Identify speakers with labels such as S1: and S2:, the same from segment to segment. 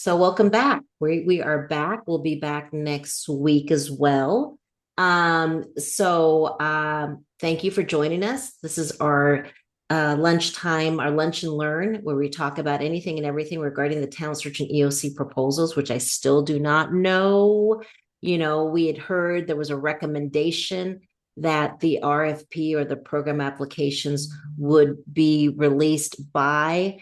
S1: So welcome back. We are back. We'll be back next week as well. Thank you for joining us. This is our lunchtime, our lunch and learn, where we talk about anything and everything regarding the Talent Search and EOC proposals, which I still do not know. We had heard there was a recommendation that the RFP or the program applications would be released by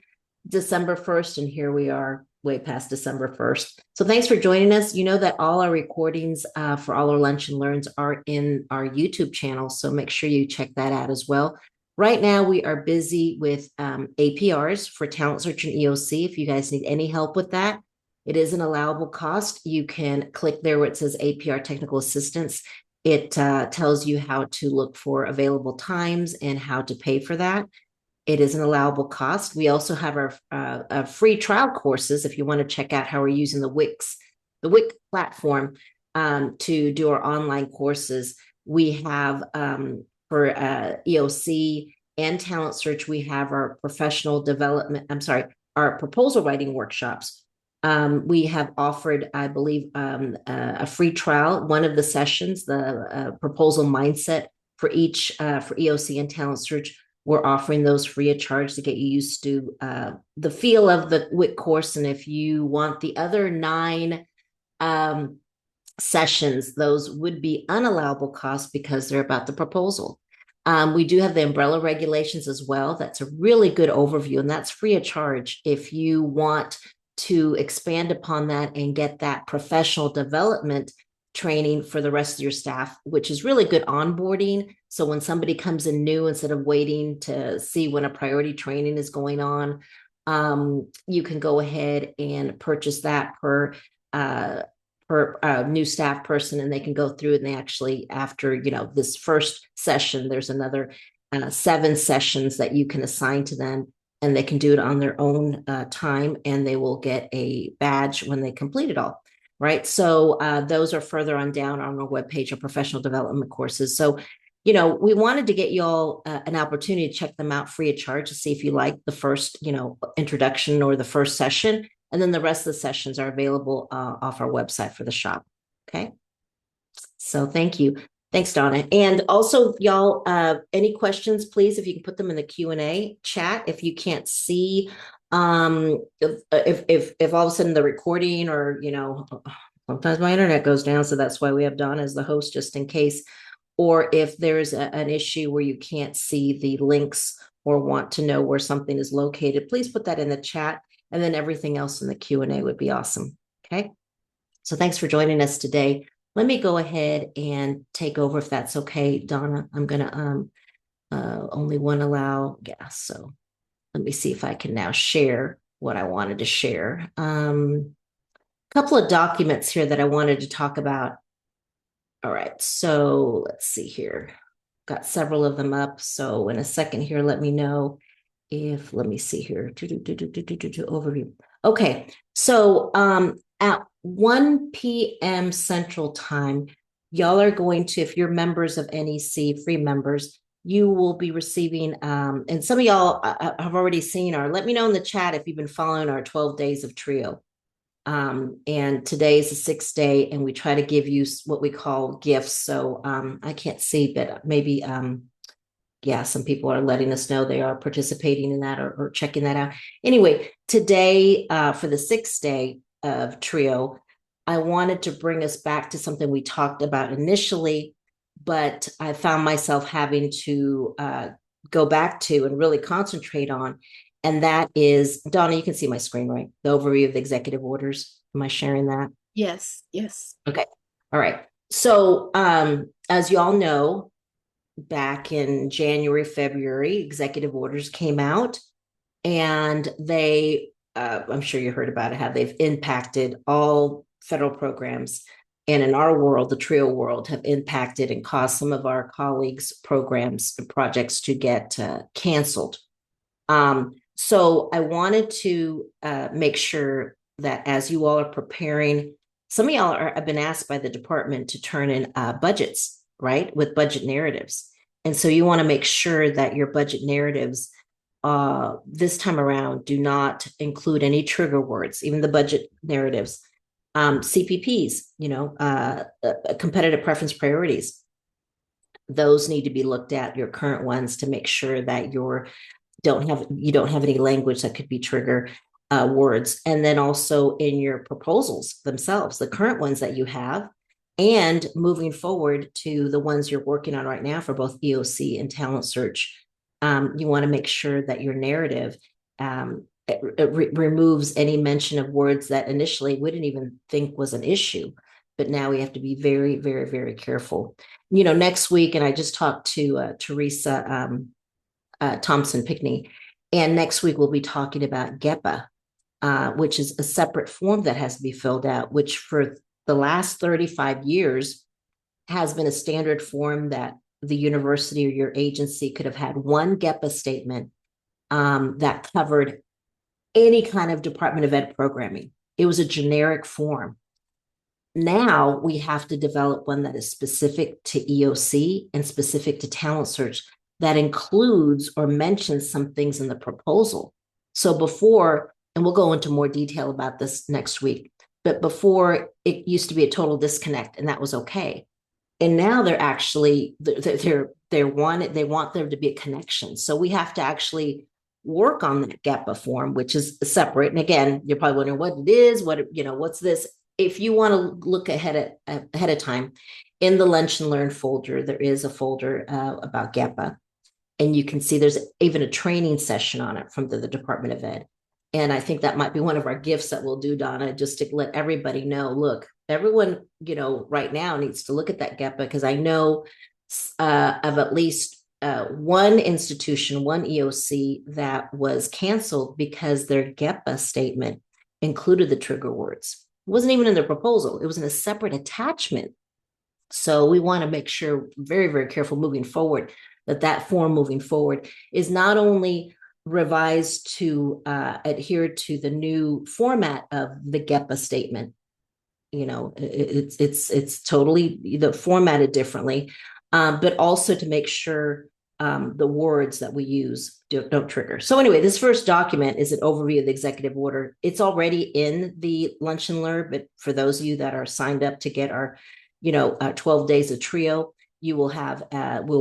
S1: December 1st, and here we are way past December 1st. So thanks for joining us. You know that all our recordings for all our lunch and learns are in our YouTube channel, so make sure you check that out as well. Right now, we are busy with APRs for Talent Search and EOC. If you guys need any help with that, it is an allowable cost. You can click there where it says APR Technical Assistance. It tells you how to look for available times and how to pay for that. It is an allowable cost. We also have our free trial courses if you want to check out how we're using the Wix platform to do our online courses. We have for EOC and Talent Search, we have our our proposal writing workshops. We have offered, I believe, a free trial, one of the sessions, the proposal mindset for each for EOC and Talent Search. We're offering those free of charge to get you used to the feel of the WIC course. And if you want the other 9 sessions, those would be unallowable costs because they're about the proposal. We do have the umbrella regulations as well. That's a really good overview, and that's free of charge if you want to expand upon that and get that professional development training for the rest of your staff, which is really good onboarding. So when somebody comes in new, instead of waiting to see when a priority training is going on, you can go ahead and purchase that per new staff person, and they can go through it. And they actually, after this first session, there's another 7 sessions that you can assign to them, and they can do it on their own time, and they will get a badge when they complete it all. Right. So those are further on down on our webpage of professional development courses. So, we wanted to get you all an opportunity to check them out free of charge to see if you like the first, introduction or the first session. And then the rest of the sessions are available off our website for the shop. Okay. So thank you. Thanks, Donna. And also, y'all, any questions, please, if you can put them in the Q&A chat. If you can't see if all of a sudden the recording or sometimes my internet goes down, so that's why we have Donna as the host just in case, or if there's an issue where you can't see the links or want to know where something is located, please put that in the chat, and then everything else in the Q&A would be awesome. Okay, so thanks for joining us today. Let me go ahead and take over if that's okay, Donna. I'm gonna only one allow, yeah, so let me see if I can now share what I wanted to share. A couple of documents here that I wanted to talk about. All right, so let's see here. Got several of them up. So in a second here, let me know if, let me see here. Overview. Okay, so at 1 p.m. Central Time, y'all are going to, if you're members of NEC, free members, you will be receiving, and some of y'all have already seen let me know in the chat if you've been following our 12 days of TRIO. And today is the 6th day, and we try to give you what we call gifts. So I can't see, but maybe, some people are letting us know they are participating in that or checking that out. Anyway, today for the 6th day of TRIO, I wanted to bring us back to something we talked about initially, but I found myself having to go back to and really concentrate on. And that is, Donna, you can see my screen, right? The overview of the executive orders. Am I sharing that?
S2: Yes.
S1: Okay. All right. So as you all know, back in January, February, executive orders came out, and they, I'm sure you heard about it, how they've impacted all federal programs. And in our world, the TRIO world, have impacted and caused some of our colleagues' programs and projects to get canceled. So I wanted to make sure that as you all are preparing, some of y'all have been asked by the department to turn in budgets, right, with budget narratives. And so you want to make sure that your budget narratives this time around, do not include any trigger words, even the budget narratives. CPPs, competitive preference priorities, those need to be looked at, your current ones, to make sure that you don't have any language that could be trigger words. And then also in your proposals themselves, the current ones that you have, and moving forward to the ones you're working on right now for both EOC and Talent Search. You want to make sure that your narrative removes any mention of words that initially we didn't even think was an issue. But now we have to be very, very, very careful. Next week, and I just talked to Teresa Thompson Pickney, and next week we'll be talking about GEPA, which is a separate form that has to be filled out, which for the last 35 years has been a standard form that the university or your agency could have had one GEPA statement that covered any kind of Department of Ed programming. It was a generic form. Now we have to develop one that is specific to EOC and specific to Talent Search, that includes or mentions some things in the proposal. So before, and we'll go into more detail about this next week, but before it used to be a total disconnect, and that was okay. And now they're actually, they want there to be a connection. So we have to actually work on that GEPA form, which is separate. And again, you're probably wondering what it is, what's this? If you want to look ahead of time, in the Lunch and Learn folder, there is a folder about GEPA. And you can see there's even a training session on it from the Department of Ed. And I think that might be one of our gifts that we'll do, Donna, just to let everybody know, look, everyone, right now needs to look at that GEPA, because I know of at least one institution, one EOC that was canceled because their GEPA statement included the trigger words. It wasn't even in their proposal. It was in a separate attachment. So we want to make sure, very, very careful moving forward, that form moving forward is not only revised to adhere to the new format of the GEPA statement. It's totally formatted differently, but also to make sure the words that we use don't trigger. So anyway, this first document is an overview of the executive order. It's already in the Lunch and Learn, but for those of you that are signed up to get our 12 days of TRIO, you will have we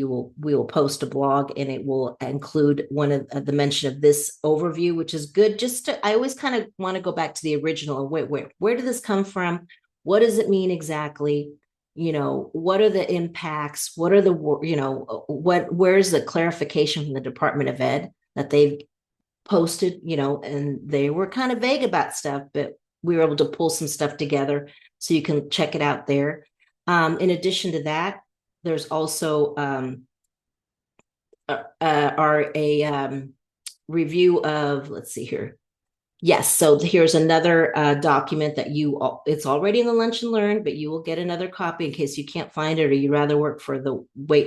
S1: will post a blog, and it will include one of the mention of this overview, which is good. I always kind of want to go back to the original. Where did this come from? What does it mean exactly? What are the impacts? What are where's the clarification from the Department of Ed that they've posted? And they were kind of vague about stuff, but we were able to pull some stuff together, so you can check it out there. In addition to that, there's also a review of, let's see here. Yes, so here's another document that it's already in the Lunch and Learn, but you will get another copy in case you can't find it, or you'd rather wait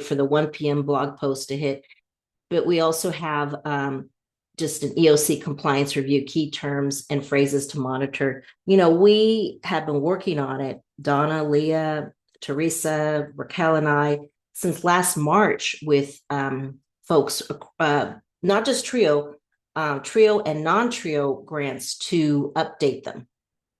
S1: for the 1 p.m. blog post to hit. But we also have just an EOC compliance review, key terms and phrases to monitor. We have been working on it, Donna, Leah, Teresa, Raquel, and I, since last March with folks, not just TRIO and non-TRIO grants, to update them.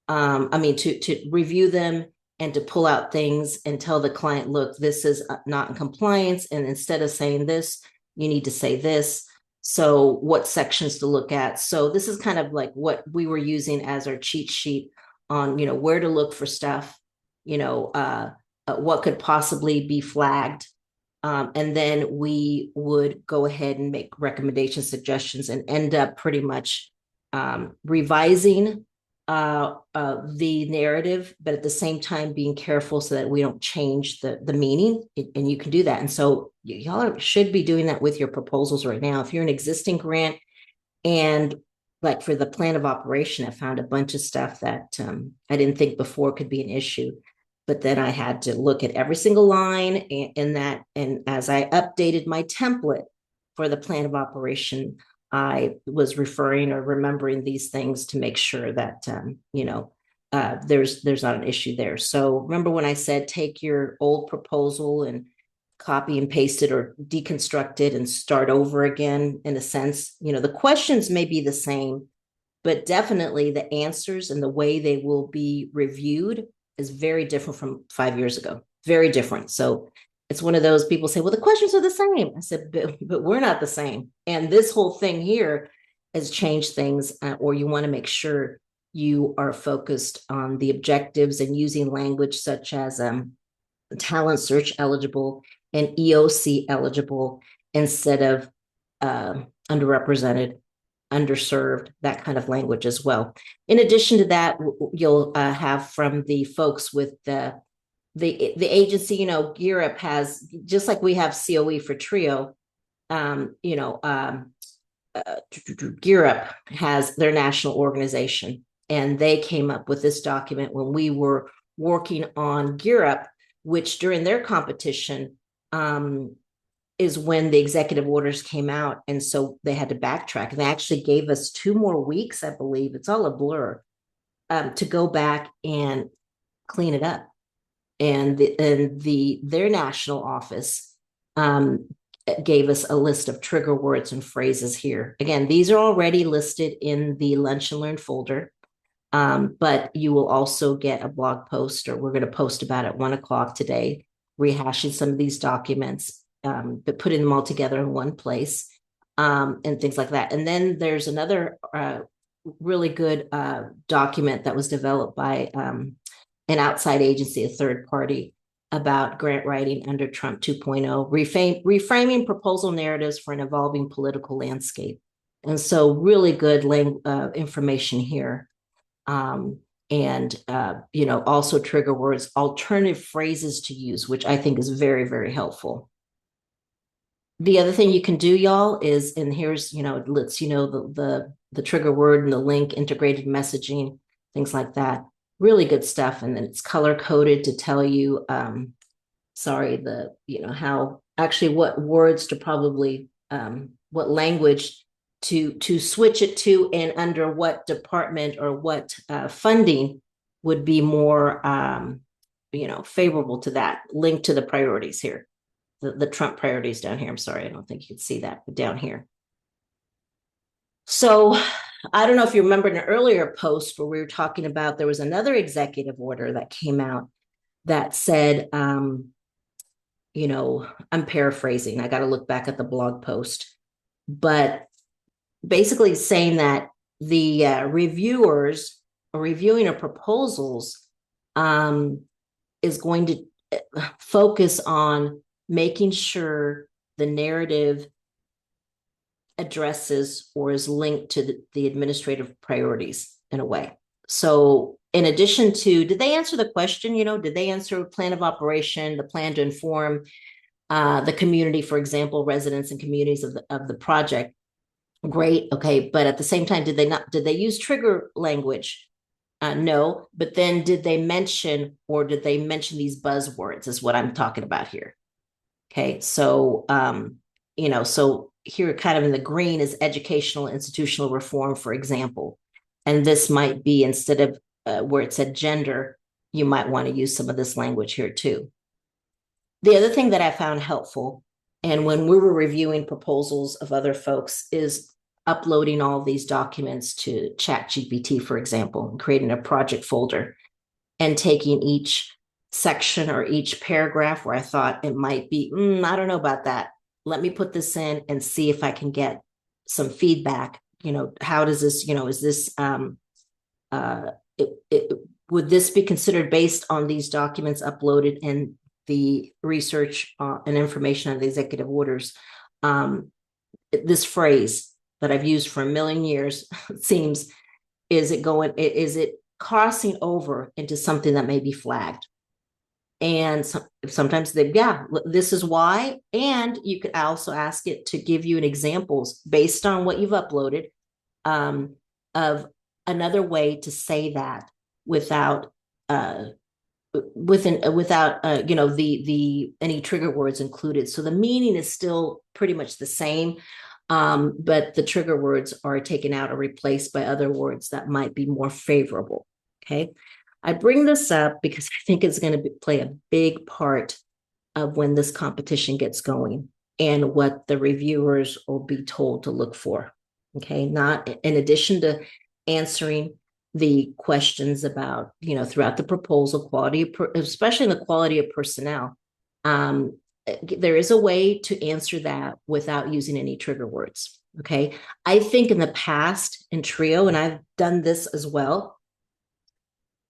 S1: To review them and to pull out things and tell the client, look, this is not in compliance. And instead of saying this, you need to say this. So what sections to look at. So this is kind of like what we were using as our cheat sheet on, where to look for stuff, what could possibly be flagged. And then we would go ahead and make recommendations, suggestions, and end up pretty much revising the narrative, but at the same time being careful so that we don't change the meaning. And you can do that. And so y'all should be doing that with your proposals right now. If you're an existing grant, and like for the plan of operation, I found a bunch of stuff that I didn't think before could be an issue. But then I had to look at every single line in that. And as I updated my template for the plan of operation, I was referring or remembering these things to make sure that, there's not an issue there. So remember when I said, take your old proposal and copy and paste it or deconstruct it and start over again in a sense. The questions may be the same, but definitely the answers and the way they will be reviewed is very different from 5 years ago. Very different. So it's one of those people say, well, the questions are the same. I said, but we're not the same. And this whole thing here has changed things, or you want to make sure you are focused on the objectives and using language such as talent search eligible and EOC eligible instead of underrepresented, underserved, that kind of language as well. In addition to that, you'll have from the folks with the agency, Gear Up has, just like we have COE for TRIO, Gear Up has their national organization, and they came up with this document when we were working on Gear Up, which during their competition is when the executive orders came out. And so they had to backtrack. And they actually gave us 2 more weeks, I believe, it's all a blur, to go back and clean it up. And their national office gave us a list of trigger words and phrases here. Again, these are already listed in the Lunch and Learn folder. But you will also get a blog post, or we're going to post about at 1:00 today, rehashing some of these documents, but putting them all together in one place, and things like that. And then there's another really good document that was developed by an outside agency, a third party, about grant writing under Trump 2.0, reframing proposal narratives for an evolving political landscape. And so really good information here. Also trigger words, alternative phrases to use, which I think is very, very helpful. The other thing you can do, y'all, is, and here's, it lets you know the trigger word and the link, integrated messaging, things like that. Really good stuff. And then it's color coded to tell you, how actually what words to probably, what language to switch it to, and under what department or what funding would be more, favorable to that. Link to the priorities here, the Trump priorities down here. I'm sorry, I don't think you can see that, but down here. So I don't know if you remember an earlier post where we were talking about, there was another executive order that came out that said, I'm paraphrasing, I got to look back at the blog post, but basically saying that the reviewers or reviewing of proposals is going to focus on making sure the narrative addresses or is linked to the administrative priorities in a way. So in addition to, did they answer the question, did they answer plan of operation, the plan to inform the community, for example, residents and communities of the project? Great. Okay. But at the same time, did they use trigger language? No. But then did they mention these buzzwords is what I'm talking about here. Okay. So, so here kind of in the green is educational institutional reform, for example. And this might be, instead of where it said gender, you might want to use some of this language here too. The other thing that I found helpful, and when we were reviewing proposals of other folks, is uploading all of these documents to ChatGPT, for example, and creating a project folder and taking each section or each paragraph where I thought it might be, I don't know about that. Let me put this in and see if I can get some feedback. How does this, is this, would this be considered based on these documents uploaded and the research and information on the executive orders? This phrase that I've used for a million years, it seems, is it crossing over into something that may be flagged? And sometimes this is why. And you could also ask it to give you an examples based on what you've uploaded of another way to say that without any trigger words included. So the meaning is still pretty much the same, but the trigger words are taken out or replaced by other words that might be more favorable. Okay. I bring this up because I think it's going to play a big part of when this competition gets going and what the reviewers will be told to look for. Okay, not in addition to answering the questions about, throughout the proposal, especially in the quality of personnel. There is a way to answer that without using any trigger words. Okay, I think in the past in TRIO, and I've done this as well,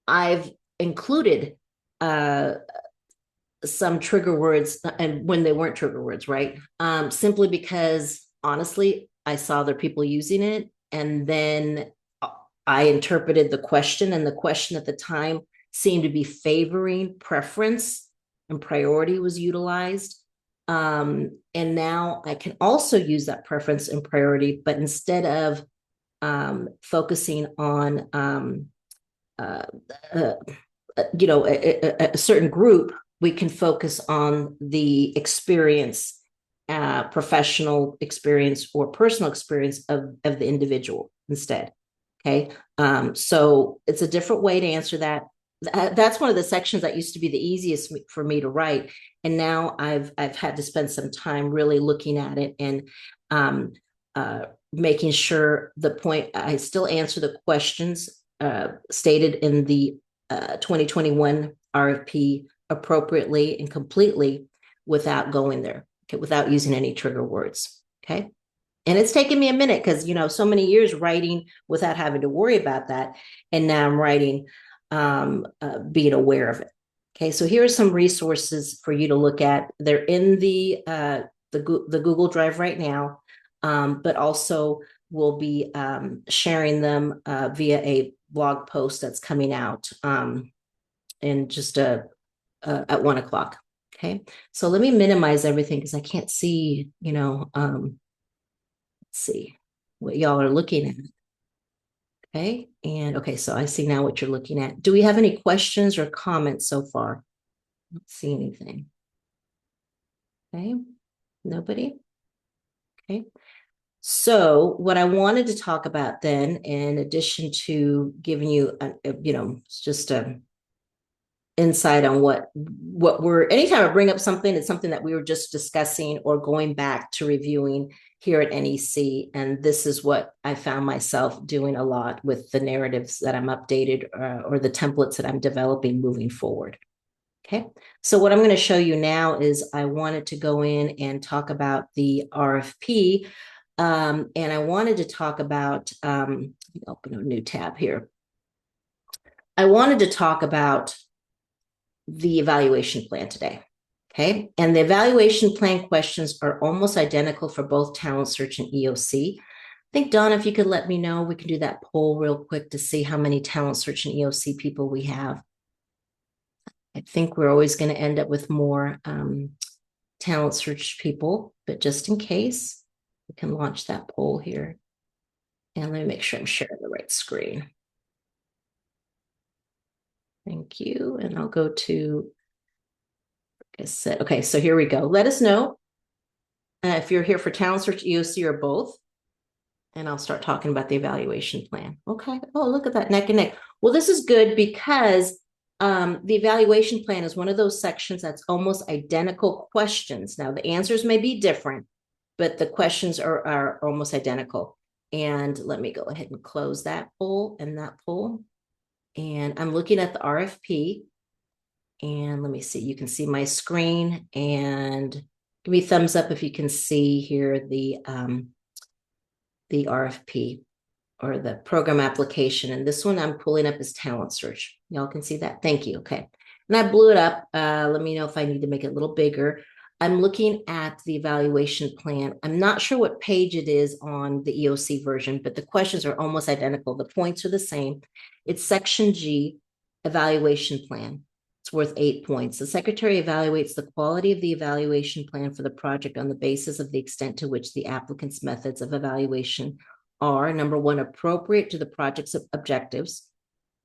S1: I've included some trigger words, and when they weren't trigger words, right? Simply because honestly, I saw other people using it, and then I interpreted the question, and the question at the time seemed to be favoring preference, and priority was utilized. And now I can also use that preference and priority, but instead of focusing on a certain group, we can focus on the experience, professional experience or personal experience of the individual instead. Okay. So it's a different way to answer that. That's one of the sections that used to be the easiest for me to write. And now I've had to spend some time really looking at it and making sure the point, I still answer the questions stated in the 2021 RFP appropriately and completely without going there, okay, without using any trigger words. Okay. And it's taken me a minute because, so many years writing without having to worry about that. And now I'm writing, being aware of it. Okay. So here are some resources for you to look at. They're in the Google Drive right now, but also we'll be sharing them via a blog post that's coming out in just at 1:00. Okay. So let me minimize everything because I can't see, let's see what y'all are looking at. Okay. And okay, so I see now what you're looking at. Do we have any questions or comments so far? I don't see anything. Okay. Nobody? Okay. So what I wanted to talk about then, in addition to giving you, just a insight on what we're, anytime I bring up something, it's something that we were just discussing or going back to reviewing here at NEC. And this is what I found myself doing a lot with the narratives that I'm updated or the templates that I'm developing moving forward. Okay. So what I'm going to show you now is I wanted to go in and talk about the RFP. And I wanted to talk about, open a new tab here. I wanted to talk about the evaluation plan today. Okay. And the evaluation plan questions are almost identical for both Talent Search and EOC. I think, Dawn, if you could let me know, we can do that poll real quick to see how many Talent Search and EOC people we have. I think we're always going to end up with more Talent Search people, but just in case, we can launch that poll here. And let me make sure I'm sharing the right screen. Thank you. And I'll go to, like I said, okay, so here we go. Let us know if you're here for Talent Search, EOC, or both. And I'll start talking about the evaluation plan. Okay. Oh, look at that, neck and neck. Well, this is good because the evaluation plan is one of those sections that's almost identical questions. Now, the answers may be different, but the questions are almost identical. And let me go ahead and close that poll and that poll. And I'm looking at the RFP. And let me see, you can see my screen, and give me a thumbs up if you can see here the RFP or the program application. And this one I'm pulling up is Talent Search. Y'all can see that? Thank you. Okay. And I blew it up. Let me know if I need to make it a little bigger. I'm looking at the evaluation plan. I'm not sure what page it is on the EOC version, but the questions are almost identical. The points are the same. It's section G, evaluation plan. It's worth 8 points. The secretary evaluates the quality of the evaluation plan for the project on the basis of the extent to which the applicant's methods of evaluation are, number one, appropriate to the project's objectives.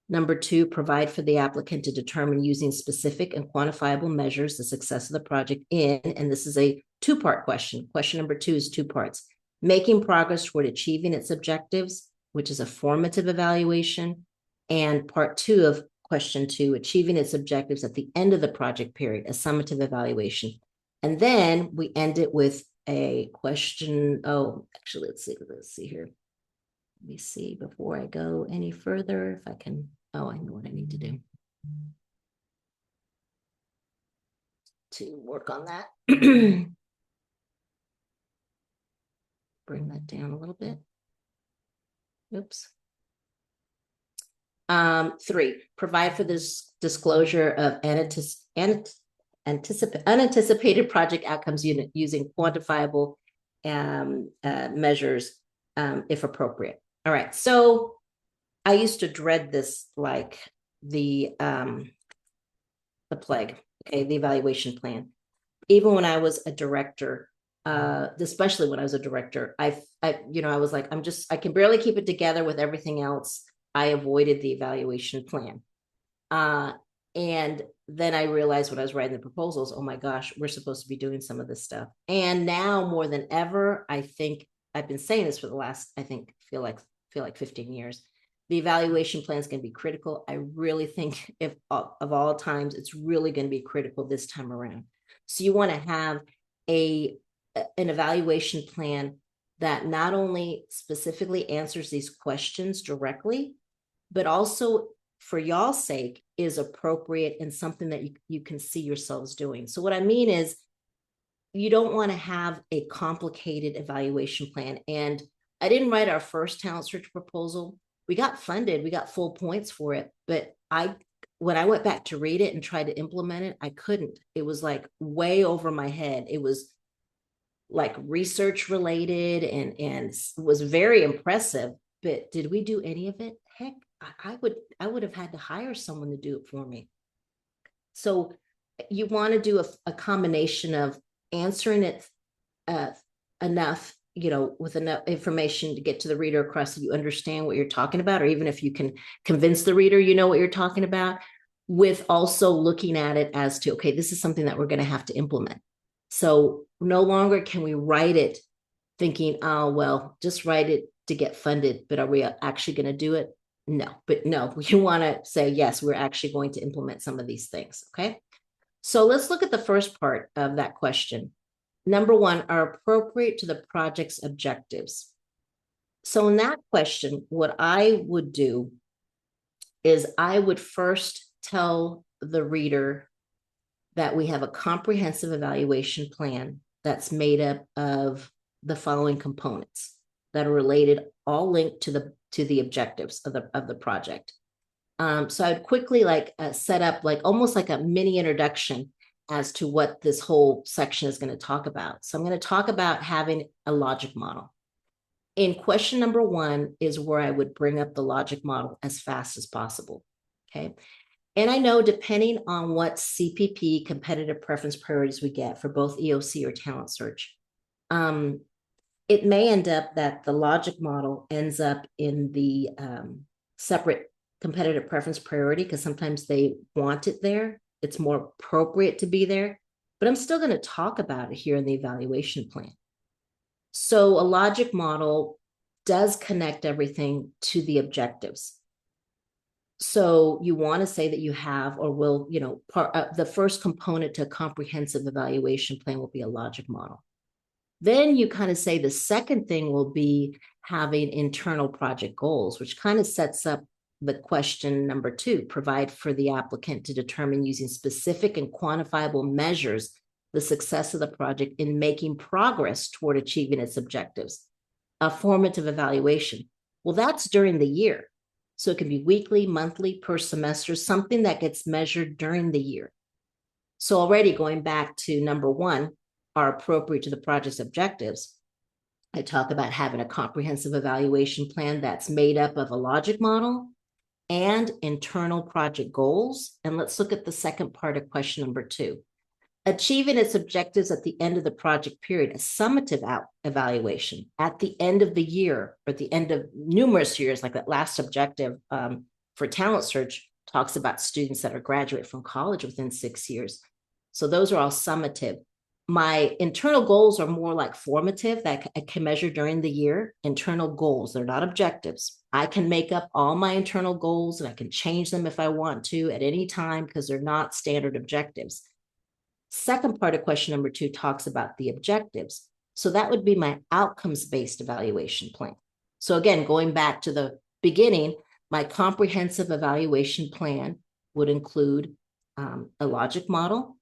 S1: Number two, provide for the applicant to determine using specific and quantifiable measures the success of the project in, and this is a two-part question. Question number two is 2 parts. Making progress toward achieving its objectives, which is a formative evaluation, and part two of question 2, achieving its objectives at the end of the project period, a summative evaluation. And then we end it with a question. Oh, actually, let's see here. Let me see before I go any further if I can. Oh, I know what I need to do to work on that. Bring that down a little bit. Oops. 3, provide for this disclosure of unanticipated project outcomes using quantifiable measures if appropriate. All right. So I used to dread this like the plague, okay, the evaluation plan. Even when I was a director, especially when I was a director, I was like, I can barely keep it together with everything else. I avoided the evaluation plan. And then I realized when I was writing the proposals, oh my gosh, we're supposed to be doing some of this stuff. And now more than ever, I think I've been saying this for the last, feel like 15 years. The evaluation plan is going to be critical. I really think of all times, it's really going to be critical this time around. So you want to have an evaluation plan that not only specifically answers these questions directly, but also for y'all's sake is appropriate and something that you can see yourselves doing. So what I mean is you don't want to have a complicated evaluation plan. And I didn't write our first talent search proposal. We got funded, we got full points for it. But when I went back to read it and tried to implement it, I couldn't. It was like way over my head. It was like research related and was very impressive. But did we do any of it? Heck, I would have had to hire someone to do it for me. So you want to do a combination of answering it enough, with enough information to get to the reader across so you understand what you're talking about, or even if you can convince the reader you know what you're talking about, with also looking at it as to, okay, this is something that we're going to have to implement. So no longer can we write it thinking, oh, well, just write it to get funded, but are we actually going to do it? No, you want to say, yes, we're actually going to implement some of these things. Okay. So let's look at the first part of that question. Number 1, are appropriate to the project's objectives. So in that question, what I would do is I would first tell the reader that we have a comprehensive evaluation plan that's made up of the following components that are related, all linked to the objectives of the project. So I would quickly set up almost like a mini introduction as to what this whole section is going to talk about. So I'm going to talk about having a logic model. In question number 1 is where I would bring up the logic model as fast as possible. Okay. And I know depending on what CPP, competitive preference priorities, we get for both EOC or talent search, it may end up that the logic model ends up in the separate competitive preference priority because sometimes they want it there. It's more appropriate to be there, but I'm still going to talk about it here in the evaluation plan. So a logic model does connect everything to the objectives. So you want to say that you have, or will, the first component to a comprehensive evaluation plan will be a logic model. Then you kind of say the second thing will be having internal project goals, which kind of sets up the question number 2, provide for the applicant to determine using specific and quantifiable measures the success of the project in making progress toward achieving its objectives. A formative evaluation. Well, that's during the year. So it can be weekly, monthly, per semester, something that gets measured during the year. So already going back to number 1, are appropriate to the project's objectives. I talk about having a comprehensive evaluation plan that's made up of a logic model and internal project goals. And let's look at the second part of question number 2. Achieving its objectives at the end of the project period, a summative evaluation at the end of the year, or at the end of numerous years, like that last objective for talent search talks about students that are graduate from college within 6 years. So those are all summative. My internal goals are more like formative that I can measure during the year. Internal goals, they're not objectives. I can make up all my internal goals and I can change them if I want to at any time because they're not standard objectives. Second part of question number 2 talks about the objectives. So that would be my outcomes-based evaluation plan. So again, going back to the beginning, my comprehensive evaluation plan would include a logic model.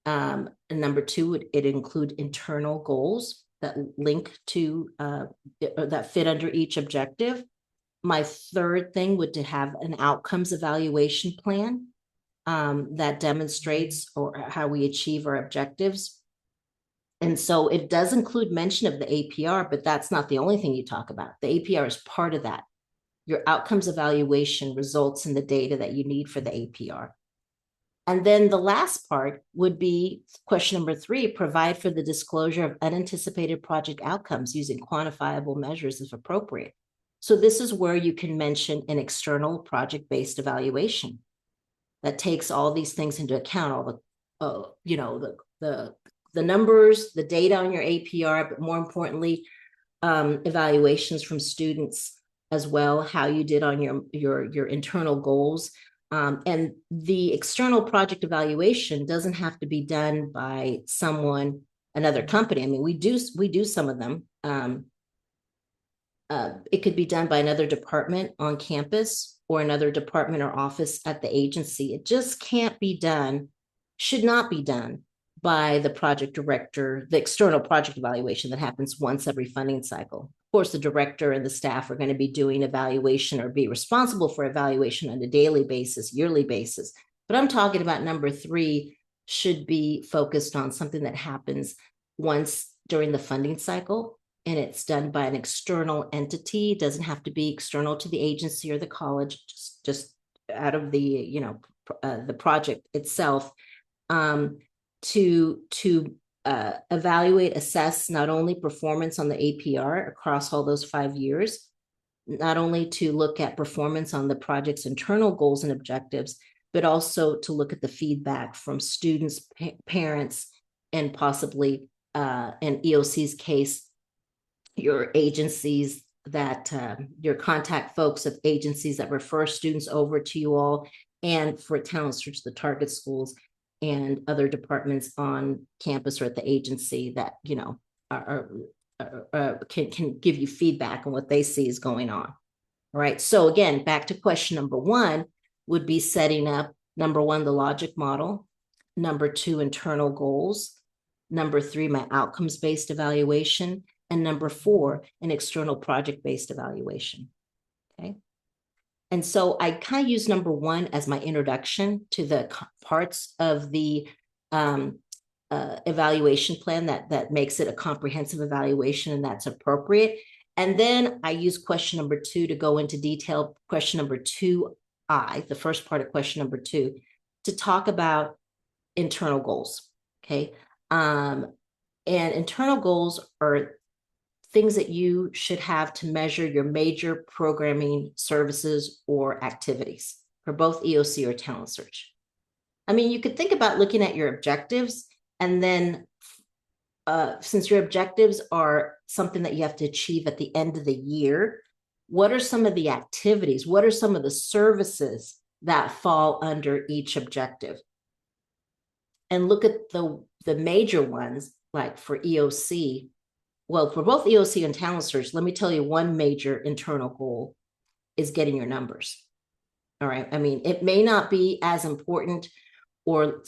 S1: And number 2, it include internal goals that link to that fit under each objective. My third thing would to have an outcomes evaluation plan that demonstrates or how we achieve our objectives. And so it does include mention of the APR, but that's not the only thing you talk about. The APR is part of that. Your outcomes evaluation results in the data that you need for the APR. And then the last part would be question number 3, provide for the disclosure of unanticipated project outcomes using quantifiable measures if appropriate. So this is where you can mention an external project-based evaluation that takes all these things into account, all the numbers, the data on your APR, but more importantly, evaluations from students as well, how you did on your internal goals. And the external project evaluation doesn't have to be done by another company. I mean, we do some of them. It could be done by another department on campus or another department or office at the agency. It just can't be done, should not be done by the project director, the external project evaluation that happens once every funding cycle. Of course, the director and the staff are going to be doing evaluation or be responsible for evaluation on a daily basis, yearly basis. But I'm talking about number 3 should be focused on something that happens once during the funding cycle, and it's done by an external entity. It doesn't have to be external to the agency or the college, just out of the, the project itself. To evaluate, assess not only performance on the APR across all those 5 years, not only to look at performance on the project's internal goals and objectives, but also to look at the feedback from students, parents, and possibly, in EOC's case, your agencies that, your contact folks of agencies that refer students over to you all, and for Talent Search, the target schools and other departments on campus or at the agency that, can give you feedback on what they see is going on. All right. So again, back to question number 1 would be setting up, number 1, the logic model, number 2, internal goals, number 3, my outcomes-based evaluation, and number 4, an external project-based evaluation. Okay. And so I kind of use number 1 as my introduction to the parts of the evaluation plan that makes it a comprehensive evaluation, and that's appropriate. And then I use question number 2 to go into detail, question number 2I, the first part of question number 2, to talk about internal goals. Okay. And internal goals are things that you should have to measure your major programming services or activities for both EOC or Talent Search. I mean, you could think about looking at your objectives, and then since your objectives are something that you have to achieve at the end of the year, what are some of the activities? What are some of the services that fall under each objective? And look at the major ones, like for EOC. Well, for both EOC and Talent Search, let me tell you, one major internal goal is getting your numbers. All right. I mean, it may not be as important or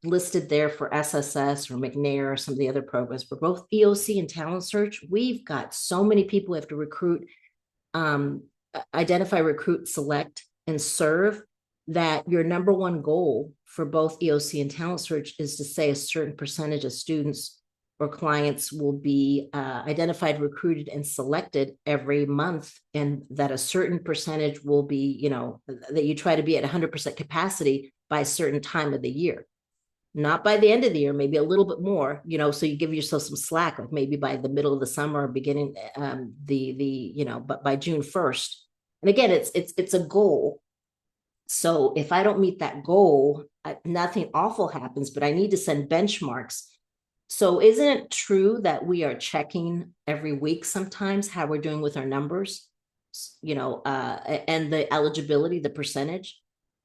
S1: listed there for SSS or McNair or some of the other programs, but both EOC and Talent Search, we've got so many people we have to recruit, identify, recruit, select, and serve, that your number 1 goal for both EOC and Talent Search is to say a certain percentage of students or clients will be identified, recruited, and selected every month, and that a certain percentage will be, that you try to be at 100% capacity by a certain time of the year. Not by the end of the year, maybe a little bit more, so you give yourself some slack, like maybe by the middle of the summer or beginning but by June 1st. And again, it's a goal. So if I don't meet that goal, nothing awful happens, but I need to send benchmarks So isn't it true that we are checking every week sometimes how we're doing with our numbers, and the eligibility, the percentage?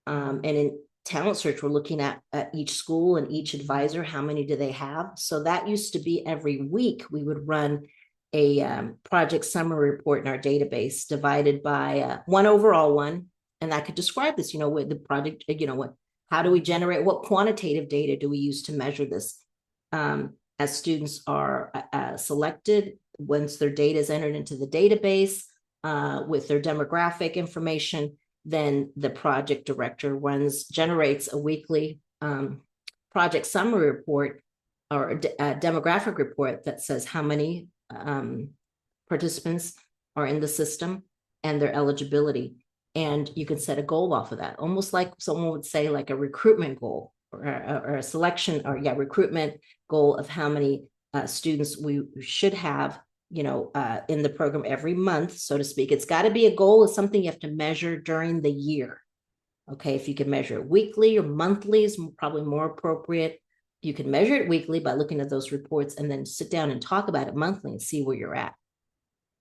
S1: And in Talent Search, we're looking at each school and each advisor, how many do they have? So that used to be every week we would run a project summary report in our database divided by one overall one. And that could describe this, with the project, how do we generate, what quantitative data do we use to measure this? As students are selected, once their data is entered into the database with their demographic information, then the project director generates a weekly project summary report or a demographic report that says how many participants are in the system and their eligibility. And you can set a goal off of that, almost like someone would say like a recruitment goal or a selection or recruitment goal of how many students we should have in the program every month, so to speak. It's got to be a goal, is something you have to measure during the year. Okay, if you can measure it weekly or monthly is probably more appropriate. You can measure it weekly by looking at those reports and then sit down and talk about it monthly and see where you're at.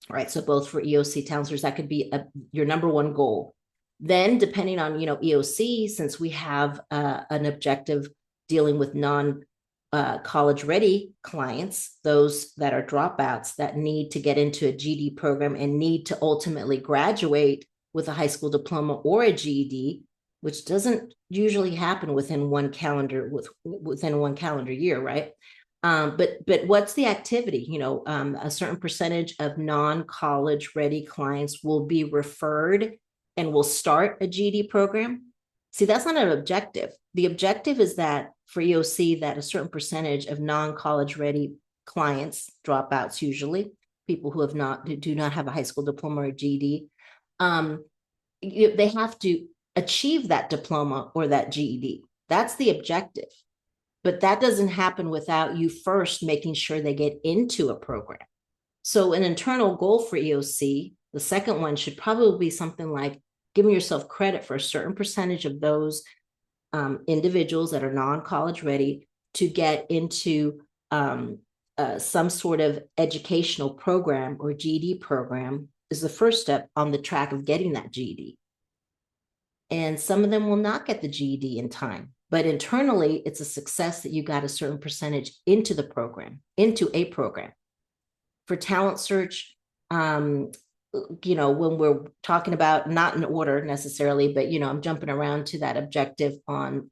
S1: All right, so both for EOC counselors, that could be your number one goal. Then depending on, EOC, since we have an objective dealing with non-college ready clients, those that are dropouts that need to get into a GED program and need to ultimately graduate with a high school diploma or a GED, which doesn't usually happen within one calendar year, right? But what's the activity? A certain percentage of non-college ready clients will be referred and will start a GED program. See, that's not an objective. The objective is that for EOC, that a certain percentage of non-college ready clients, dropouts usually, people who do not have a high school diploma or GED, they have to achieve that diploma or that GED. That's the objective. But that doesn't happen without you first making sure they get into a program. So an internal goal for EOC, the second one should probably be something like giving yourself credit for a certain percentage of those individuals that are non-college ready to get into some sort of educational program or GED program is the first step on the track of getting that GED. And some of them will not get the GED in time. But internally, it's a success that you got a certain percentage into the program, into a program. For Talent Search, when we're talking about, not in order necessarily, but, I'm jumping around to that objective on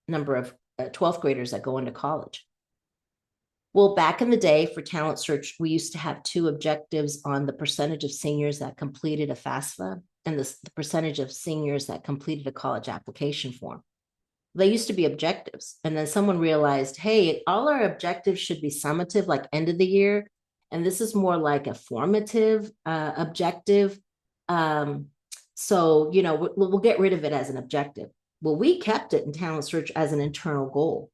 S1: number of 12th graders that go into college. Well, back in the day for Talent Search, we used to have two objectives on the percentage of seniors that completed a FAFSA and the percentage of seniors that completed a college application form. They used to be objectives. And then someone realized, hey, all our objectives should be summative, like end of the year. And this is more like a formative objective. So, we'll get rid of it as an objective. Well, we kept it in Talent Search as an internal goal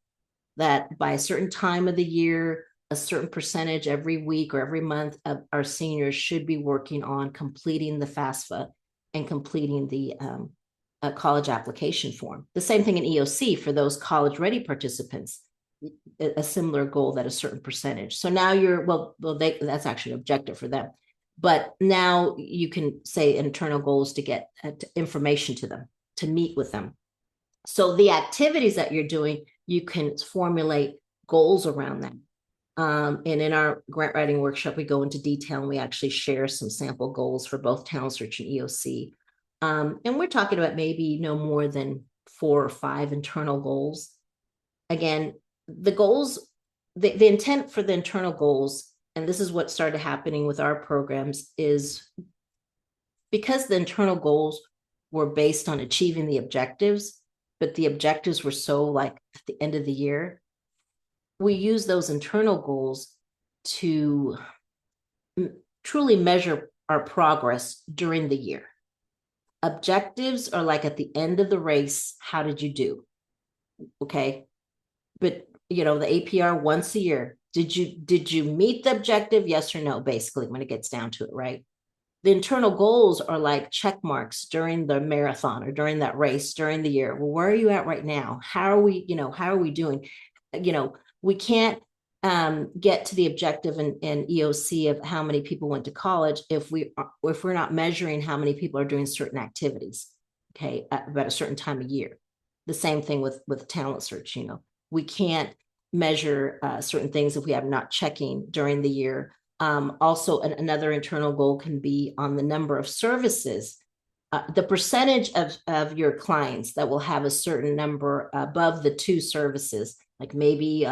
S1: that by a certain time of the year, a certain percentage every week or every month of our seniors should be working on completing the FAFSA and completing the a college application form. The same thing in EOC for those college ready participants, a similar goal that a certain percentage. So now that's actually an objective for them. But now you can say internal goals to get information to them, to meet with them. So the activities that you're doing, you can formulate goals around them. And in our grant writing workshop, we go into detail and we actually share some sample goals for both Talent Search and EOC. And we're talking about maybe no more than 4 or 5 internal goals. Again, the goals, the intent for the internal goals, and this is what started happening with our programs, is because the internal goals were based on achieving the objectives, but the objectives were so like at the end of the year, we use those internal goals to truly measure our progress during the year. Objectives are like at the end of the race, how did you do? Okay. But the APR once a year, did you meet the objective? Yes or no, basically, when it gets down to it, right? The internal goals are like check marks during the marathon or during that race during the year. Well, where are you at right now? How are we doing? We can't get to the objective and EOC of how many people went to college if we're not measuring how many people are doing certain activities, okay, at about a certain time of year. The same thing with talent search. We can't measure certain things if we have not checking during the year. Also, another internal goal can be on the number of services. The percentage of your clients that will have a certain number above the 2 services, like maybe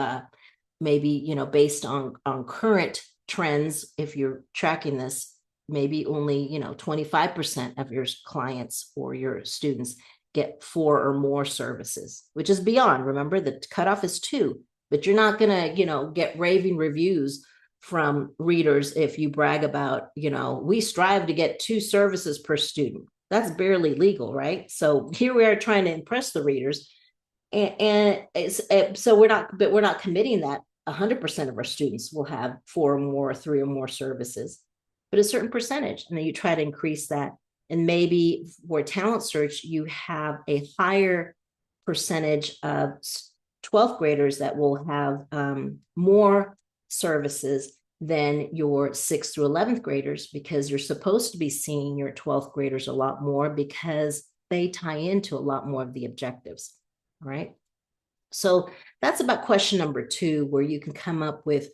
S1: based on current trends, if you're tracking this, maybe only 25% of your clients or your students get 4 or more services, which is beyond. Remember, the cutoff is 2, but you're not going to get raving reviews from readers if you brag about, we strive to get 2 services per student. That's barely legal, right? So here we are trying to impress the readers, and so we're not committing that 100% of our students will have 4 or more, 3 or more services, but a certain percentage, and then you try to increase that. And maybe for talent search, you have a higher percentage of 12th graders that will have more services than your 6th through 11th graders, because you're supposed to be seeing your 12th graders a lot more because they tie into a lot more of the objectives, right? So that's about question number 2, where you can come up with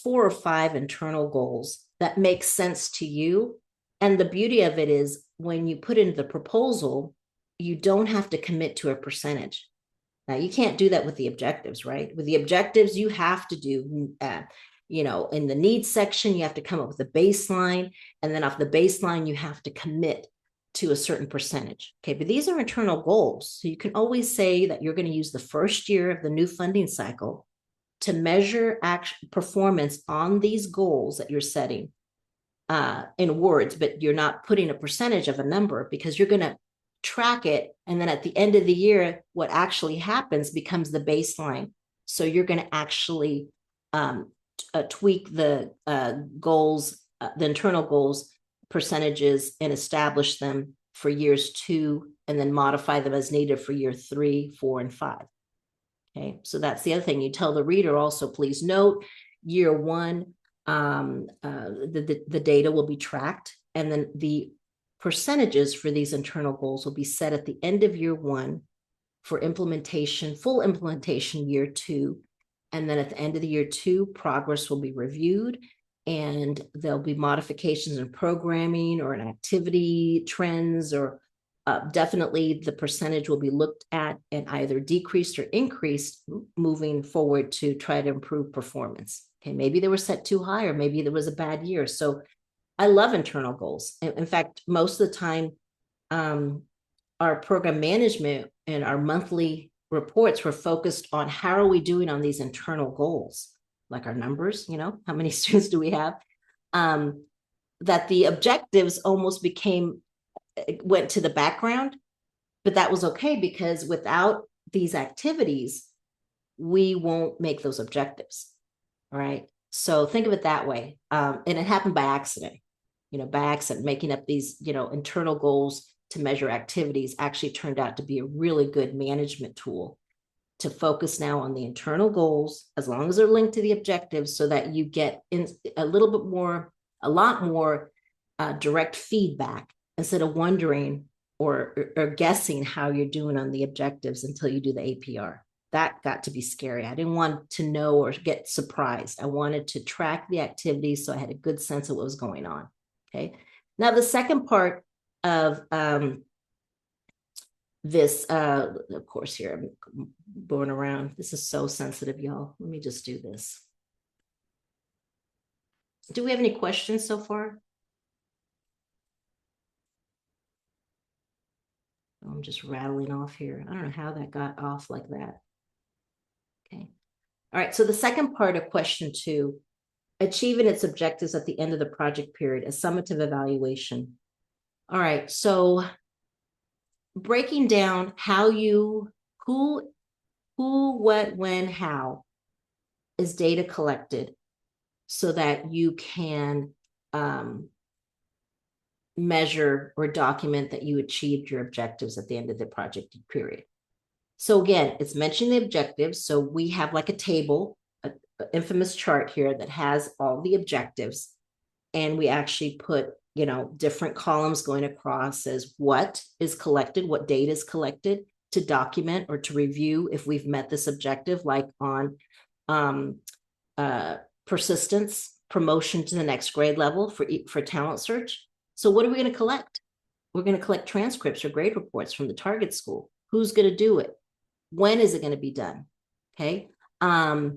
S1: 4 or 5 internal goals that make sense to you. And the beauty of it is when you put into the proposal, you don't have to commit to a percentage. Now, you can't do that with the objectives, right? With the objectives, you have to do, in the needs section, you have to come up with a baseline. And then off the baseline, you have to commit to a certain percentage. Okay, but these are internal goals. So you can always say that you're going to use the first year of the new funding cycle to measure performance on these goals that you're setting in words, but you're not putting a percentage of a number, because you're going to track it. And then at the end of the year, what actually happens becomes the baseline. So you're going to actually tweak the goals, the internal goals percentages, and establish them for years 2, and then modify them as needed for year 3, 4, and 5. Okay, so that's the other thing. You tell the reader also, please note, year 1, the data will be tracked, and then the percentages for these internal goals will be set at the end of year 1 for implementation, full implementation year 2. And then at the end of the year 2, progress will be reviewed, and there'll be modifications in programming or in activity trends, or definitely the percentage will be looked at and either decreased or increased moving forward to try to improve performance. Okay, maybe they were set too high, or maybe there was a bad year. So I love internal goals. In fact, most of the time, our program management and our monthly reports were focused on how are we doing on these internal goals, like our numbers, how many students do we have? That the objectives almost went to the background, but that was okay, because without these activities, we won't make those objectives. All right. So think of it that way. And it happened by accident, making up these, internal goals to measure activities actually turned out to be a really good management tool to focus now on the internal goals, as long as they're linked to the objectives, so that you get in a lot more direct feedback, instead of wondering or guessing how you're doing on the objectives until you do the APR. That got to be scary. I didn't want to know or get surprised. I wanted to track the activities so I had a good sense of what was going on. Okay. Now, the second part of this, of course, here I'm going around. This is so sensitive, y'all. Let me just do this. Do we have any questions so far? I'm just rattling off here. I don't know how that got off like that. Okay. All right. So the second part of question 2, achieving its objectives at the end of the project period, a summative evaluation. All right. So breaking down how who, what, when, how is data collected so that you can measure or document that you achieved your objectives at the end of the project period. So again, it's mentioning the objectives. So we have like a table, infamous chart here that has all the objectives. And we actually put, different columns going across as what is collected, what data is collected to document or to review if we've met this objective, like on persistence, promotion to the next grade level for talent search. So what are we going to collect? We're going to collect transcripts or grade reports from the target school. Who's going to do it? When is it going to be done? Okay. How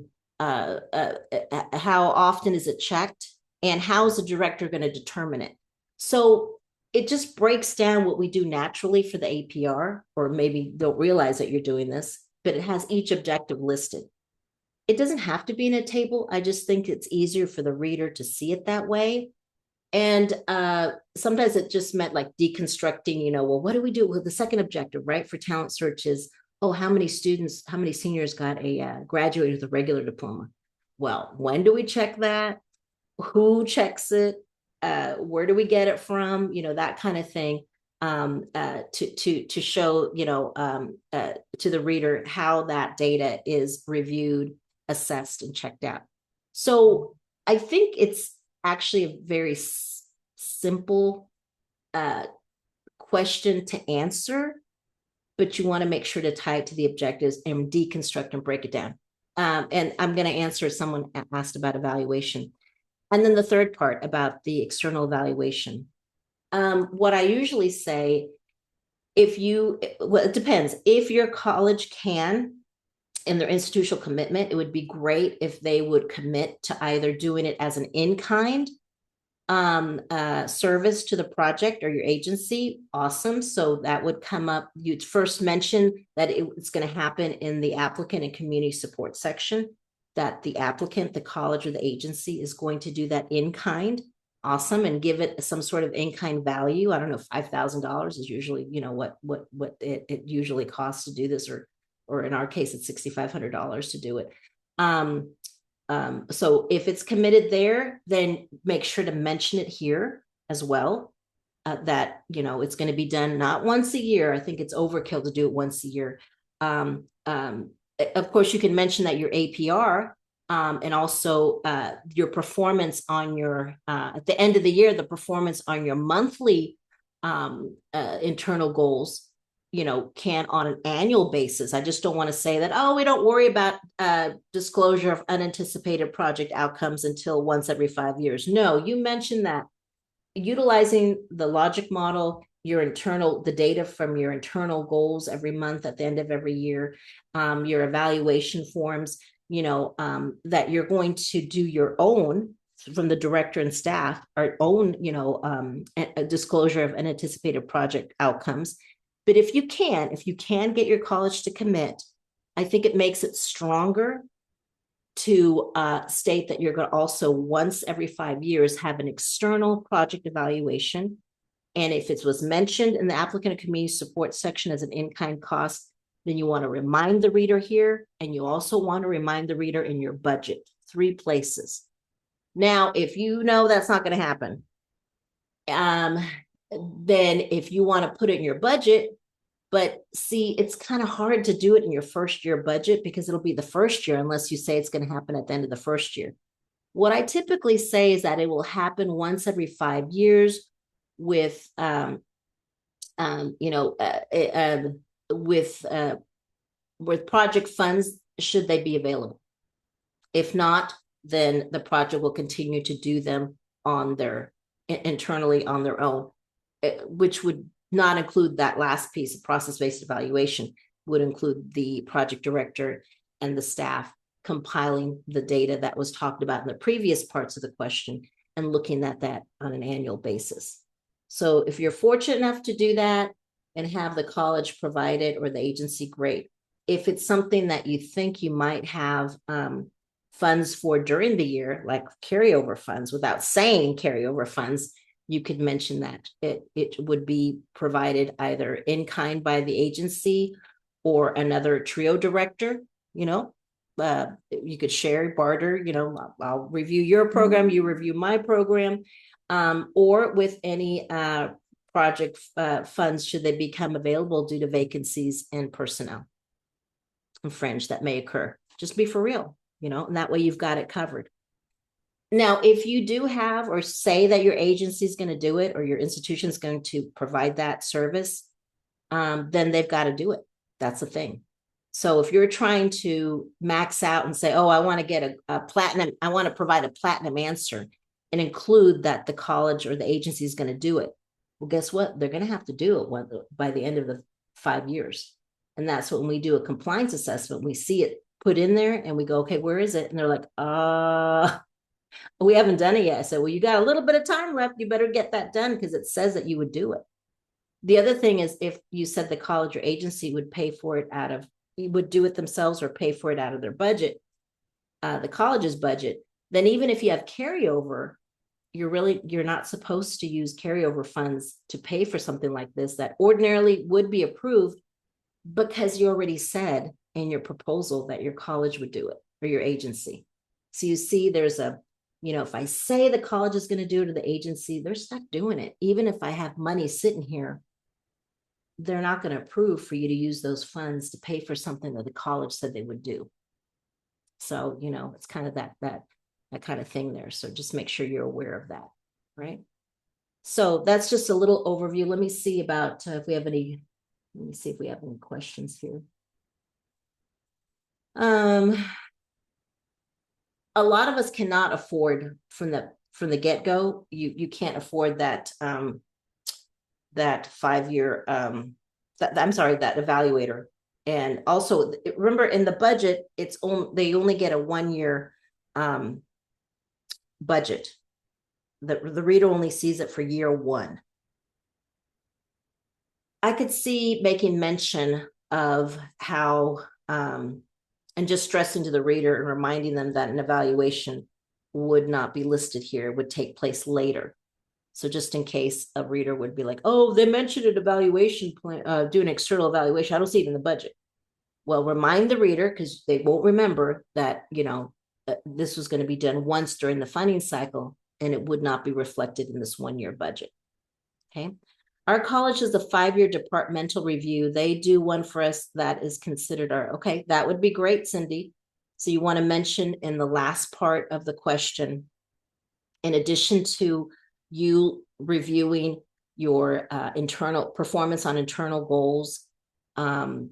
S1: often is it checked? And how is the director going to determine it? So it just breaks down what we do naturally for the APR, or maybe don't realize that you're doing this, but it has each objective listed. It doesn't have to be in a table. I just think it's easier for the reader to see it that way. And sometimes it just meant like deconstructing, well, what do we do with the second objective, right? For talent search is, oh, how many seniors got a graduated with a regular diploma? Well, when do we check that? Who checks it? Where do we get it from? That kind of thing, to show, to the reader how that data is reviewed, assessed, and checked out. So I think it's actually a very simple question to answer, but you want to make sure to tie it to the objectives and deconstruct and break it down. And I'm going to answer someone asked about evaluation. And then the third part about the external evaluation. What I usually say, it depends. If your college can, in their institutional commitment, it would be great if they would commit to either doing it as an in-kind service to the project or your agency. Awesome. So that would come up. You'd first mention that it's going to happen in the applicant and community support section, that the applicant, the college, or the agency is going to do that in kind. Awesome. And give it some sort of in-kind value. I don't know, $5,000 is usually, what it usually costs to do this, or in our case, it's $6,500 to do it. So if it's committed there, then make sure to mention it here as well, that, it's going to be done not once a year. I think it's overkill to do it once a year. Of course, you can mention that your APR, and also your performance on your, at the end of the year, the performance on your monthly internal goals, can on an annual basis. I just don't want to say that, oh, we don't worry about disclosure of unanticipated project outcomes until once every 5 years. No, you mentioned that utilizing the logic model, the data from your internal goals every month at the end of every year, your evaluation forms, that you're going to do your own from the director and staff, our own, a disclosure of unanticipated project outcomes. But if you can get your college to commit, I think it makes it stronger to state that you're going to also once every 5 years have an external project evaluation. And if it was mentioned in the applicant and community support section as an in-kind cost, then you want to remind the reader here, and you also want to remind the reader in your budget, 3 places. Now, if you know that's not going to happen, then if you want to put it in your budget, but see, it's kind of hard to do it in your first year budget because it'll be the first year unless you say it's going to happen at the end of the first year. What I typically say is that it will happen once every 5 years with, with project funds, should they be available. If not, then the project will continue to do them internally on their own, which would not include that last piece of process-based evaluation, would include the project director and the staff compiling the data that was talked about in the previous parts of the question and looking at that on an annual basis. So if you're fortunate enough to do that and have the college provide it or the agency, great. If it's something that you think you might have funds for during the year, like carryover funds, without saying carryover funds, you could mention that it would be provided either in kind by the agency or another trio director. You could share, barter, I'll review your program, you review my program, or with any project funds should they become available due to vacancies in personnel and fringe that may occur. Just be for real. and that way you've got it covered. Now, if you do have or say that your agency is going to do it or your institution is going to provide that service, then they've got to do it. That's the thing. So if you're trying to max out and say, oh, I want to get a platinum, I want to provide a platinum answer and include that the college or the agency is going to do it. Well, guess what? They're going to have to do it by the end of the 5 years. And that's when we do a compliance assessment, we see it put in there and we go, okay, where is it? And they're like, we haven't done it yet. I said, well, you got a little bit of time left. You better get that done because it says that you would do it. The other thing is if you said the college or agency would pay for it would do it themselves or pay for it out of their budget, the college's budget, then even if you have carryover, you're not supposed to use carryover funds to pay for something like this that ordinarily would be approved because you already said in your proposal that your college would do it or your agency. So you see there's if I say the college is going to do it to the agency, they're stuck doing it. Even if I have money sitting here, they're not going to approve for you to use those funds to pay for something that the college said they would do. So, it's kind of that kind of thing there. So just make sure you're aware of that, right? So that's just a little overview. Let me see about if we have any questions here. A lot of us cannot afford from the get-go. You can't afford that that 5-year that evaluator. And also remember in the budget, they only get a 1-year budget. The reader only sees it for year 1. I could see making mention of how and just stressing to the reader and reminding them that an evaluation would not be listed here, would take place later. So just in case a reader would be like, oh, they mentioned an evaluation plan, do an external evaluation. I don't see it in the budget. Well, remind the reader, because they won't remember that, this was going to be done once during the funding cycle, and it would not be reflected in this 1-year budget. Okay. Our college is a 5-year departmental review. They do one for us that is considered okay, that would be great, Cindy. So you want to mention in the last part of the question, in addition to you reviewing your internal performance on internal goals, and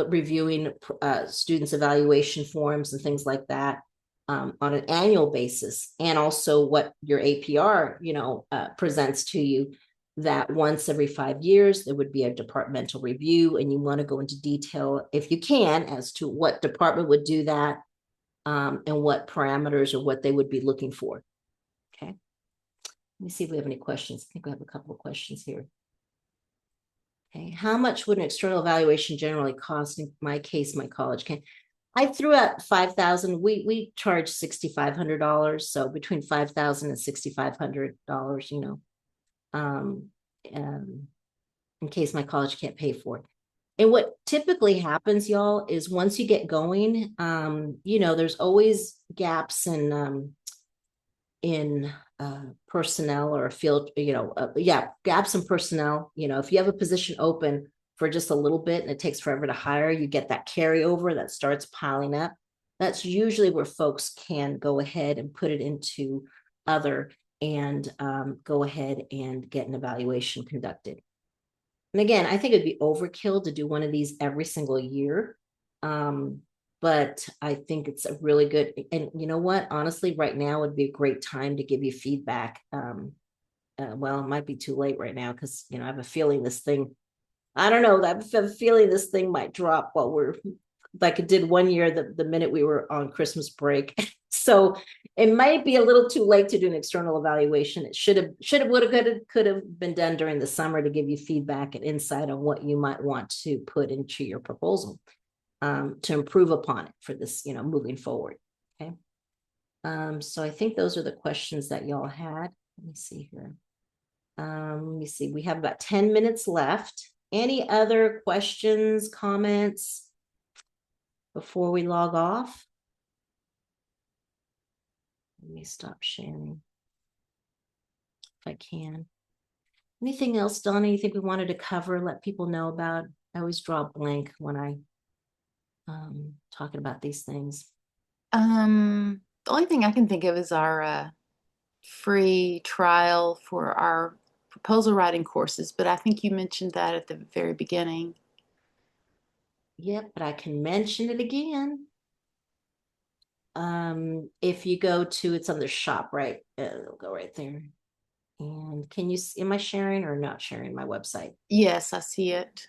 S1: reviewing students' evaluation forms and things like that, on an annual basis, and also what your APR, presents to you, that once every 5 years, there would be a departmental review, and you want to go into detail, if you can, as to what department would do that, and what parameters or what they would be looking for. Okay. Let me see if we have any questions. I think we have a couple of questions here. Okay. How much would an external evaluation generally cost? In my case, my college can. I threw out $5,000. We charge $6,500, so between $5,000 and $6,500. In case my college can't pay for it. And what typically happens, y'all, is once you get going, there's always gaps in personnel or field. Gaps in personnel. If you have a position open for just a little bit and it takes forever to hire, you get that carryover that starts piling up. That's usually where folks can go ahead and put it into other and go ahead and get an evaluation conducted. And again, I think it'd be overkill to do one of these every single year. But I think it's a really good, and you know what, honestly, right now would be a great time to give you feedback. Well, it might be too late right now because, I have a feeling this thing, I don't know, I have a feeling this thing might drop while we're, like it did 1 year, the minute we were on Christmas break. So it might be a little too late to do an external evaluation. It could have been done during the summer to give you feedback and insight on what you might want to put into your proposal, to improve upon it for this, moving forward. Okay. So I think those are the questions that y'all had. Let me see here. Let me see. We have about 10 minutes left. Any other questions, comments before we log off? Let me stop sharing if I can. Anything else, Donna, you think we wanted to cover, let people know about? I always draw a blank when talking about these things?
S2: The only thing I can think of is our free trial for our proposal writing courses, but I think you mentioned that at the very beginning.
S1: Yep, but I can mention it again. If you go to, it's on the shop, right? It'll go right there. And can you, am I sharing or not sharing my website?
S2: Yes, I see it.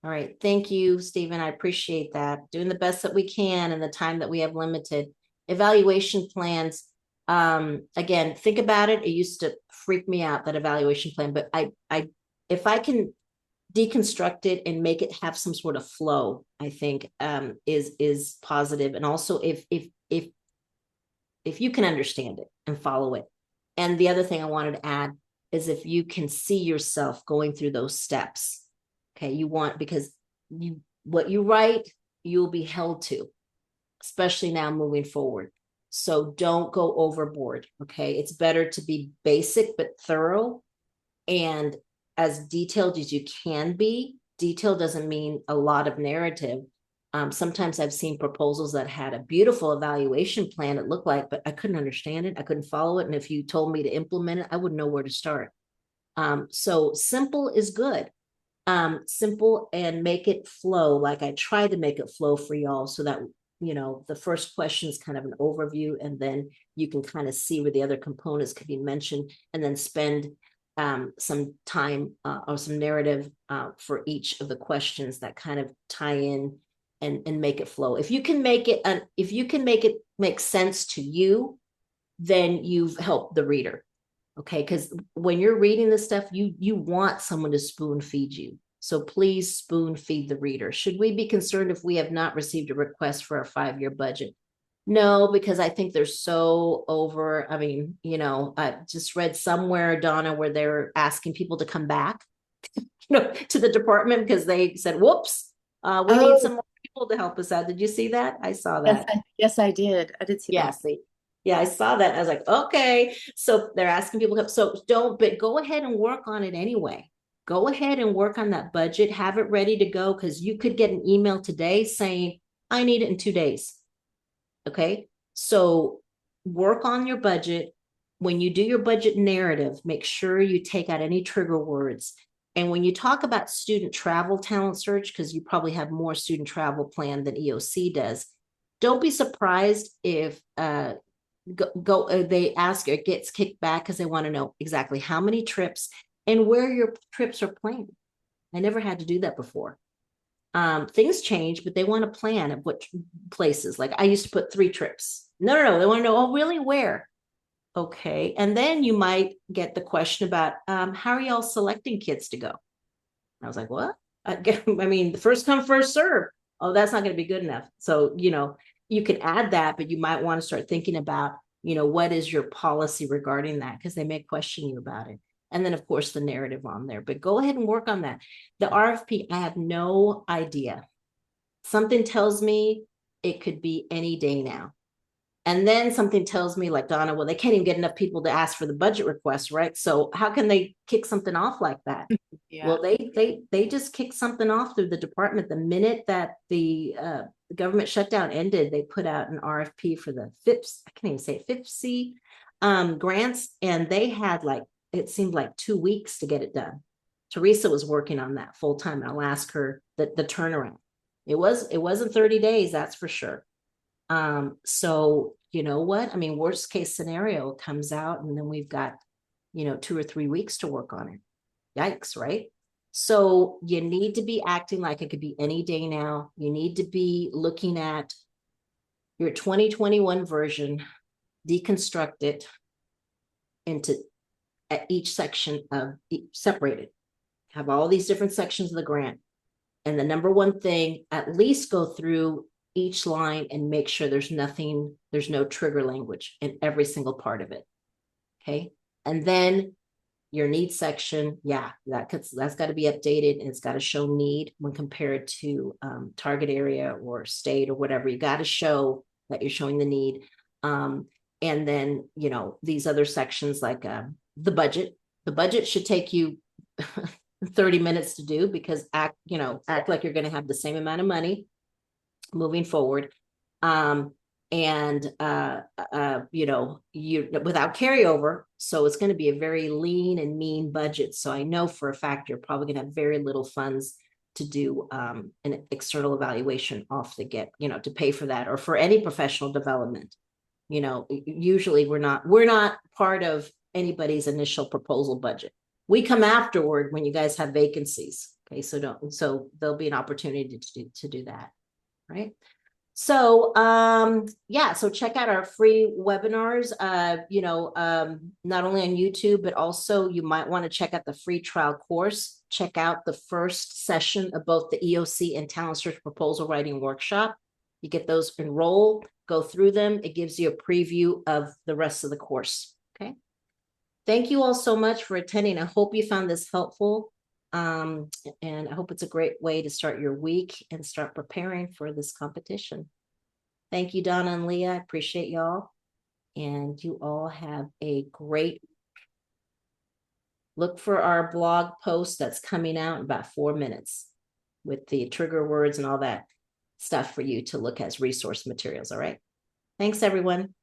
S1: All right. Thank you, Stephen. I appreciate that. Doing the best that we can in the time that we have limited. Evaluation plans. Again, think about it. It used to freak me out, that evaluation plan, but if I can deconstruct it and make it have some sort of flow, I think is positive. And also if you can understand it and follow it. And the other thing I wanted to add is if you can see yourself going through those steps. Okay, you want, because you, what you write, you'll be held to, especially now moving forward. So don't go overboard. Okay, it's better to be basic but thorough and as detailed as you can be. Detail doesn't mean a lot of narrative. Sometimes I've seen proposals that had a beautiful evaluation plan, it looked like, but I couldn't understand it. I couldn't follow it. And if you told me to implement it, I wouldn't know where to start. So simple is good. Simple and make it flow. Like I tried to make it flow for y'all so that, the first question is kind of an overview, and then you can kind of see where the other components could be mentioned, and then spend some time or some narrative for each of the questions that kind of tie in and make it flow. If you can make it, if you can make it make sense to you, then you've helped the reader. Okay, because when you're reading this stuff, you want someone to spoon feed you. So please spoon feed the reader. Should we be concerned if we have not received a request for a 5-year budget? No, because I think they're so over. I mean, I just read somewhere, Donna, where they're asking people to come back, to the department because they said, whoops, we need some
S2: Oh,
S1: more people to help us out. Did you see that? I saw
S2: yes,
S1: that.
S2: yes, I did. I did see
S1: Yeah,
S2: that.
S1: see. Yeah, I saw that. I was like, okay. So they're asking people to help. So don't, but go ahead and work on it anyway. Go ahead and work on that budget. Have it ready to go, because you could get an email today saying, I need it in 2 days. Okay. So work on your budget. When you do your budget narrative, make sure you take out any trigger words. And when you talk about student travel talent search, because you probably have more student travel planned than EOC does, don't be surprised if they ask, it gets kicked back because they want to know exactly how many trips and where your trips are planned. I never had to do that before. Things change, but they want to plan of what places. Like I used to put 3 trips. No. They want to know, oh, really, where? Okay. And then you might get the question about how are y'all selecting kids to go? I was like, what? I mean, the first come, first serve. Oh, that's not going to be good enough. So, you can add that, but you might want to start thinking about, what is your policy regarding that? Because they may question you about it. And then, of course, the narrative on there. But go ahead and work on that. The RFP, I have no idea. Something tells me it could be any day now. And then something tells me, like Donna, well, they can't even get enough people to ask for the budget request, right? So how can they kick something off like that?
S2: Yeah.
S1: Well, they just kicked something off through the department. The minute that the government shutdown ended, they put out an RFP for the FIPS, I can't even say it, FIPSI grants, and they had like, it seemed like 2 weeks to get it done. Teresa was working on that full time, and I'll ask her the turnaround. It wasn't 30 days, that's for sure. So you know what? I mean, worst case scenario comes out, and then we've got, 2 or 3 weeks to work on it. Yikes, right? So you need to be acting like it could be any day now. You need to be looking at your 2021 version, deconstruct it into at each section of separated. Have all these different sections of the grant. And the number one thing, at least go through each line and make sure there's no trigger language in every single part of it. Okay. And then your need section, yeah, that's got to be updated, and it's got to show need when compared to target area or state or whatever. You got to show that you're showing the need. And then, these other sections like the budget should take you 30 minutes to do, because act like you're going to have the same amount of money. moving forward. And you without carryover. So it's going to be a very lean and mean budget. So I know for a fact you're probably going to have very little funds to do an external evaluation off the get, to pay for that, or for any professional development. Usually we're not part of anybody's initial proposal budget. We come afterward when you guys have vacancies. Okay, so there'll be an opportunity to do that, right? So yeah, so check out our free webinars, not only on YouTube, but also you might want to check out the free trial course. Check out the first session of both the EOC and Talent Search Proposal Writing Workshop. You get those enrolled, go through them. It gives you a preview of the rest of the course. Okay. Thank you all so much for attending. I hope you found this helpful. And I hope it's a great way to start your week and start preparing for this competition. Thank you, Donna and Leah. I appreciate y'all. And you all have a great look for our blog post that's coming out in about 4 minutes with the trigger words and all that stuff for you to look as resource materials. All right. Thanks, everyone.